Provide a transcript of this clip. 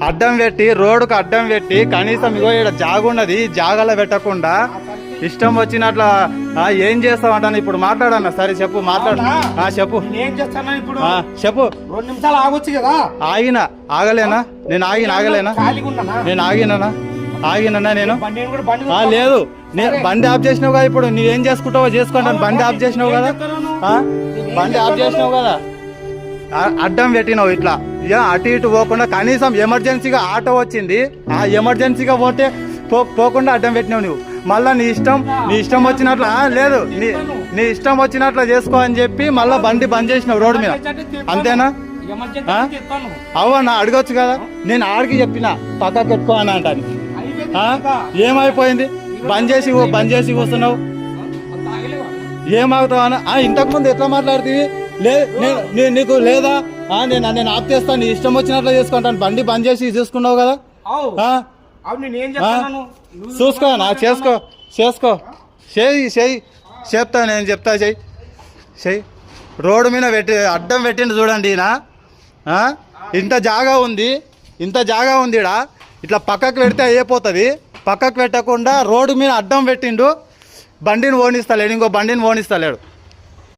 అడ్డం పెట్టి రోడ్డుకు అడ్డం పెట్టి కనీసం ఇగో ఇక్కడ జాగున్నది జాగాలో పెట్టకుండా ఇష్టం వచ్చినట్ల ఏం చేస్తావు ఇప్పుడు మాట్లాడన్నా సరే చెప్పు మాట్లాడు చెప్పు ఏం చేస్తాను ఇప్పుడు చెప్పు 2 నిమిషాలు ఆగొచ్చు కదా ఆగలేనా నేను ఆగలేనా నేను ఆగినా నేను లేదు బండి ఆఫ్ చేసినావు కదా ఇప్పుడు నువ్వేం చేసుకుంటావో చేసుకుంటాను బండి ఆఫ్ చేసినావు కదా బండి ఆఫ్ చేసినావు కదా అడ్డం పెట్టినావు ఇట్లా అటు ఇటు పోకుండా కనీసం ఎమర్జెన్సీగా ఆటో వచ్చింది ఆ ఎమర్జెన్సీగా పోకుండా అడ్డం పెట్టినావు నువ్వు మళ్ళీ నీ ఇష్టం వచ్చినట్లు లేదు నీ ఇష్టం వచ్చినట్లు చేసుకో అని చెప్పి మళ్ళీ బండి బంద్ చేసినావు రోడ్డు మీద అంతేనా అవునా అడగొచ్చు కదా నేను ఆడికి చెప్పిన పక్కకు పెట్టుకో అని అంటాను ఏమైపోయింది బంద్ చేసి కూర్చున్నావు ఏమవుతావు అన్న ఇంతకుముందు ఎట్లా మాట్లాడుతుంది నీకు లేదా నేను ఆప్ చేస్తాను నీ ఇష్టం వచ్చినట్లు చేసుకుంటాను బండి బంద్ చేసి చూసుకున్నావు కదా చూసుకో చేసుకో చెయ్యి చెప్తా నేను చెప్తా చెయ్యి రోడ్డు మీద అడ్డం పెట్టిండు చూడండి ఈయన ఇంత జాగా ఉంది ఇడా ఇట్లా పక్కకు పెడితే అయిపోతుంది పక్కకు పెట్టకుండా రోడ్డు మీద అడ్డం పెట్టిండు బండిని ఓనిస్తలేడు ఇంకో బండిని ఓనిస్తలేడు